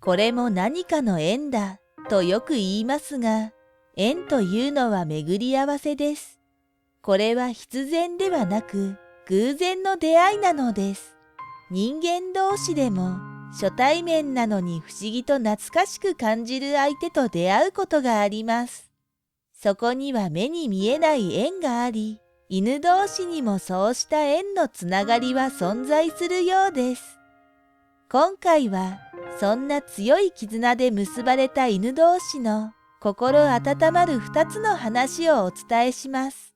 これも何かの縁だとよく言いますが、縁というのは巡り合わせです。これは必然ではなく偶然の出会いなのです。人間同士でも初対面なのに不思議と懐かしく感じる相手と出会うことがあります。そこには目に見えない縁があり、犬同士にもそうした縁のつながりは存在するようです。今回はそんな強い絆で結ばれた犬同士の心温まる2つの話をお伝えします。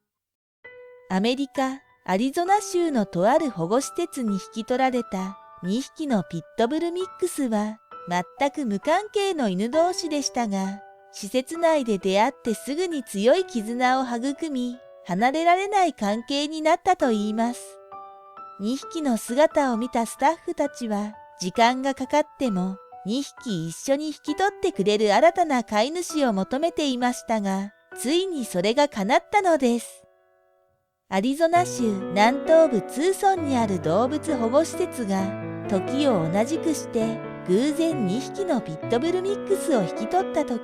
アメリカ・アリゾナ州のとある保護施設に引き取られた2匹のピットブルミックスは全く無関係の犬同士でしたが、施設内で出会ってすぐに強い絆を育み、離れられない関係になったといいます。2匹の姿を見たスタッフたちは、時間がかかっても2匹一緒に引き取ってくれる新たな飼い主を求めていましたが、ついにそれが叶ったのです。アリゾナ州南東部ツーソンにある動物保護施設が、時を同じくして偶然2匹のピットブルミックスを引き取った時、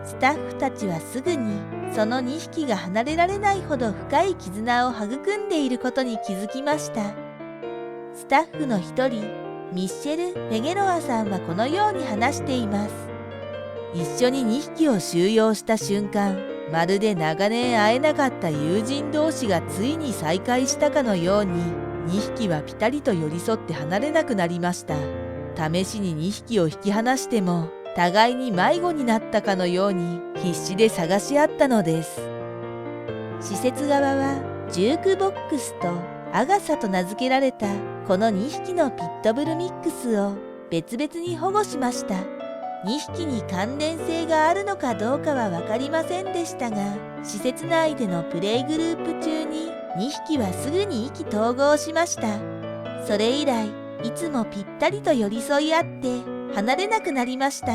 スタッフたちはすぐにその2匹が離れられないほど深い絆を育んでいることに気づきました。スタッフの一人、ミッシェル・フェゲロアさんはこのように話しています。一緒に2匹を収容した瞬間、まるで長年会えなかった友人同士がついに再会したかのように、2匹はピタリと寄り添って離れなくなりました。試しに2匹を引き離しても、互いに迷子になったかのように必死で探し合ったのです。施設側はジュークボックスとアガサと名付けられたこの2匹のピットブルミックスを別々に保護しました。2匹に関連性があるのかどうかは分かりませんでしたが、施設内でのプレイグループ中に2匹はすぐに意気投合しました。それ以来、いつもぴったりと寄り添い合って離れなくなりました。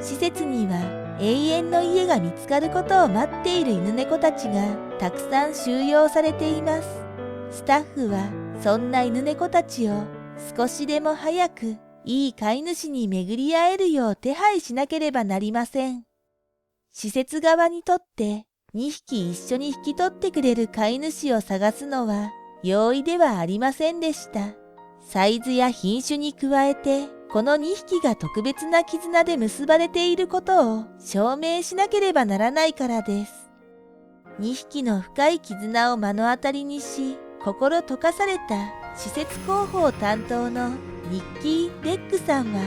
施設には永遠の家が見つかることを待っている犬猫たちがたくさん収容されています。スタッフはそんな犬猫たちを少しでも早くいい飼い主に巡り合えるよう手配しなければなりません。施設側にとって2匹一緒に引き取ってくれる飼い主を探すのは容易ではありませんでした。サイズや品種に加えて、この2匹が特別な絆で結ばれていることを証明しなければならないからです。2匹の深い絆を目の当たりにし、心溶かされた施設広報担当のニッキー・レックさんは、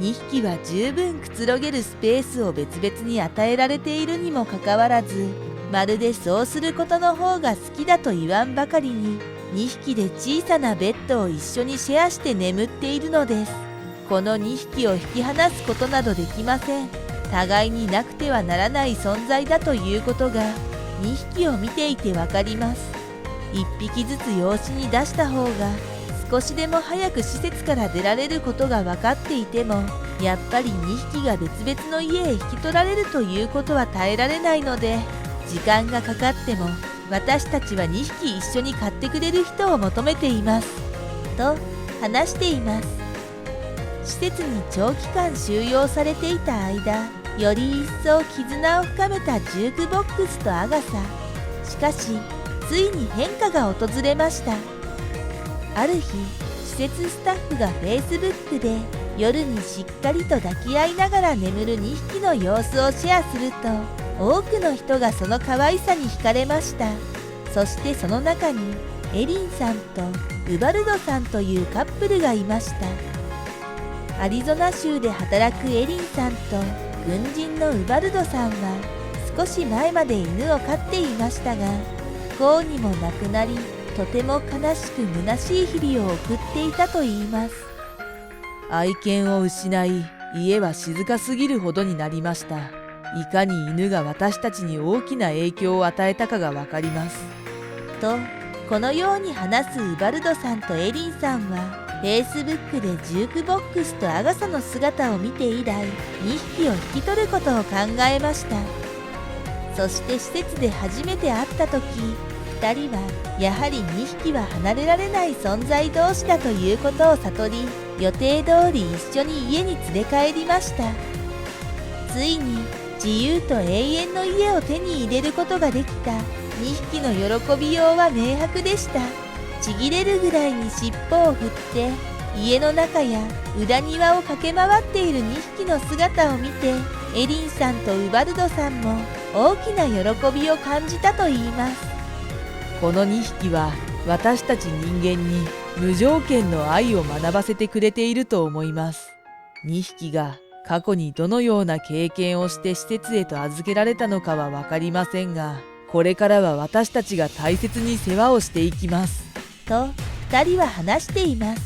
2匹は十分くつろげるスペースを別々に与えられているにもかかわらず、まるでそうすることの方が好きだと言わんばかりに、2匹で小さなベッドを一緒にシェアして眠っているのです。この2匹を引き離すことなどできません。互いになくてはならない存在だということが2匹を見ていてわかります。1匹ずつ養子に出した方が少しでも早く施設から出られることが分かっていても、やっぱり2匹が別々の家へ引き取られるということは耐えられないので、時間がかかっても私たちは2匹一緒に飼ってくれる人を求めていますと話しています。施設に長期間収容されていた間、より一層絆を深めたジュークボックスとアガサ。しかしついに変化が訪れました。ある日、施設スタッフが Facebook で夜にしっかりと抱き合いながら眠る2匹の様子をシェアすると、多くの人がその可愛さに惹かれました。そしてその中にエリンさんとウバルドさんというカップルがいました。アリゾナ州で働くエリンさんと軍人のウバルドさんは少し前まで犬を飼っていましたが、不幸にも亡くなり、とても悲しく虚しい日々を送っていたといいます。愛犬を失い、家は静かすぎるほどになりました。いかに犬が私たちに大きな影響を与えたかがわかります。と、このように話すウバルドさんとエリンさんは、Facebook でジュークボックスとアガサの姿を見て以来、2匹を引き取ることを考えました。そして施設で初めて会った時、2人はやはり2匹は離れられない存在同士だということを悟り、予定通り一緒に家に連れ帰りました。ついに自由と永遠の家を手に入れることができた2匹の喜びようは明白でした。ちぎれるぐらいに尻尾を振って家の中や裏庭を駆け回っている2匹の姿を見て、エリンさんとウバルドさんも大きな喜びを感じたといいます。この2匹は私たち人間に無条件の愛を学ばせてくれていると思います。2匹が過去にどのような経験をして施設へと預けられたのかは分かりませんが、これからは私たちが大切に世話をしていきます。と2人は話しています。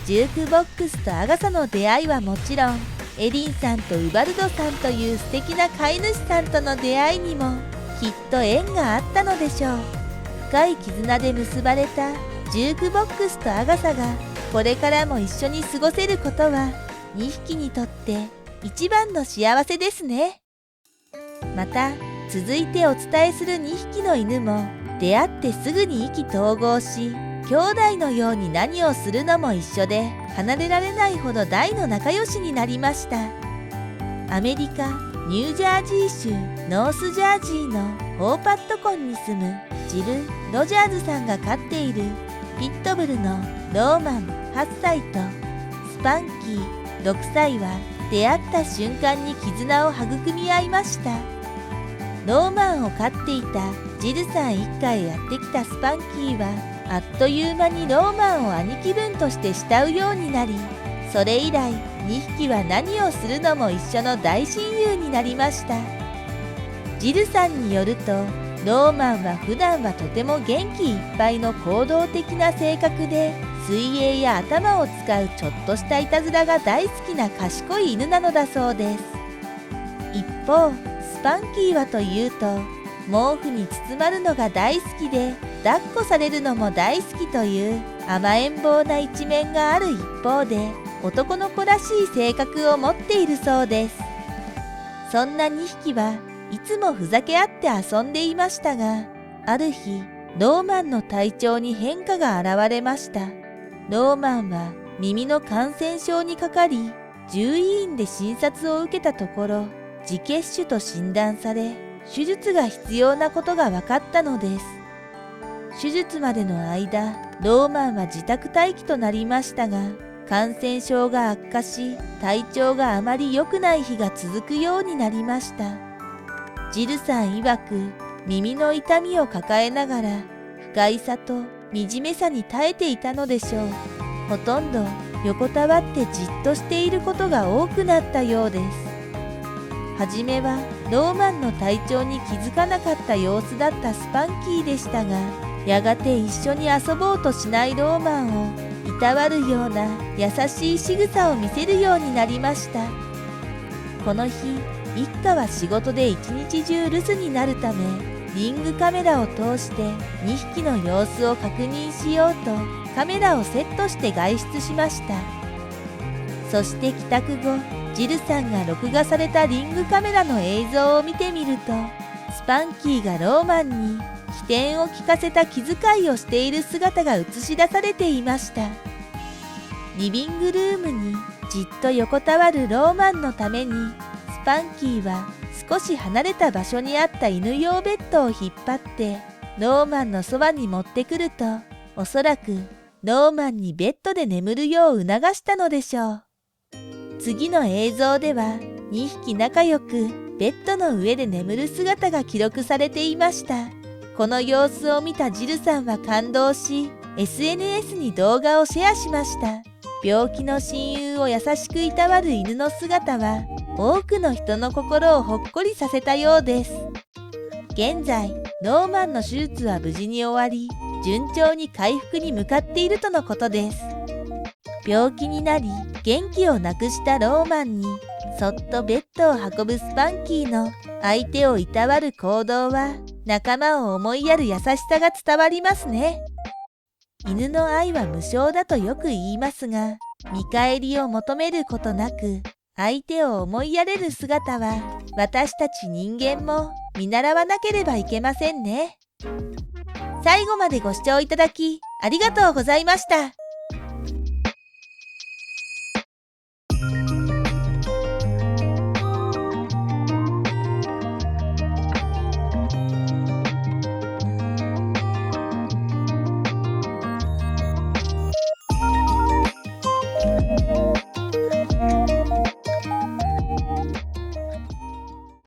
ジュークボックスとアガサの出会いはもちろん、エリンさんとウバルドさんという素敵な飼い主さんとの出会いにもきっと縁があったのでしょう。深い絆で結ばれたジュークボックスとアガサがこれからも一緒に過ごせることは2匹にとって一番の幸せですね。また続いてお伝えする2匹の犬も出会ってすぐに意気投合し、兄弟のように何をするのも一緒で離れられないほど大の仲良しになりました。アメリカニュージャージー州ノースジャージーのホーパットコンに住むジル・ロジャーズさんが飼っているピットブルのローマン8歳とスパンキー6歳は出会った瞬間に絆を育み合いました。ローマンを飼っていたジルさん一家へやってきたスパンキーはあっという間にローマンを兄貴分として慕うようになり、それ以来2匹は何をするのも一緒の大親友になりました。ジルさんによると、ローマンは普段はとても元気いっぱいの行動的な性格で、水泳や頭を使うちょっとしたいたずらが大好きな賢い犬なのだそうです。一方スパンキーはというと、毛布に包まるのが大好きで抱っこされるのも大好きという甘えん坊な一面がある一方で、男の子らしい性格を持っているそうです。そんな2匹はいつもふざけ合って遊んでいましたが、ある日ローマンの体調に変化が現れました。ローマンは耳の感染症にかかり、獣医院で診察を受けたところ自血腫と診断され、手術が必要なことが分かったのです。手術までの間ローマンは自宅待機となりましたが、感染症が悪化し体調があまり良くない日が続くようになりました。ジルさん曰く、耳の痛みを抱えながら不快さと惨めさに耐えていたのでしょう。ほとんど横たわってじっとしていることが多くなったようです。はじめはローマンの体調に気づかなかった様子だったスパンキーでしたが、やがて一緒に遊ぼうとしないローマンをいたわるような優しい仕草を見せるようになりました。この日一家は仕事で一日中留守になるため、リングカメラを通して2匹の様子を確認しようとカメラをセットして外出しました。そして帰宅後、ジルさんが録画されたリングカメラの映像を見てみると、スパンキーがローマンに機転を利かせた気遣いをしている姿が映し出されていました。リビングルームにじっと横たわるローマンのために、スパンキーは少し離れた場所にあった犬用ベッドを引っ張ってローマンのそばに持ってくると、おそらくローマンにベッドで眠るよう促したのでしょう。次の映像では2匹仲良くベッドの上で眠る姿が記録されていました。この様子を見たジルさんは感動し、 SNS に動画をシェアしました。病気の親友を優しくいたわる犬の姿は多くの人の心をほっこりさせたようです。現在ローマンの手術は無事に終わり、順調に回復に向かっているとのことです。病気になり元気をなくしたローマンにそっとベッドを運ぶスパンキーの相手をいたわる行動は、仲間を思いやる優しさが伝わりますね。犬の愛は無償だとよく言いますが、見返りを求めることなく相手を思いやれる姿は、私たち人間も見習わなければいけませんね。最後までご視聴いただきありがとうございました。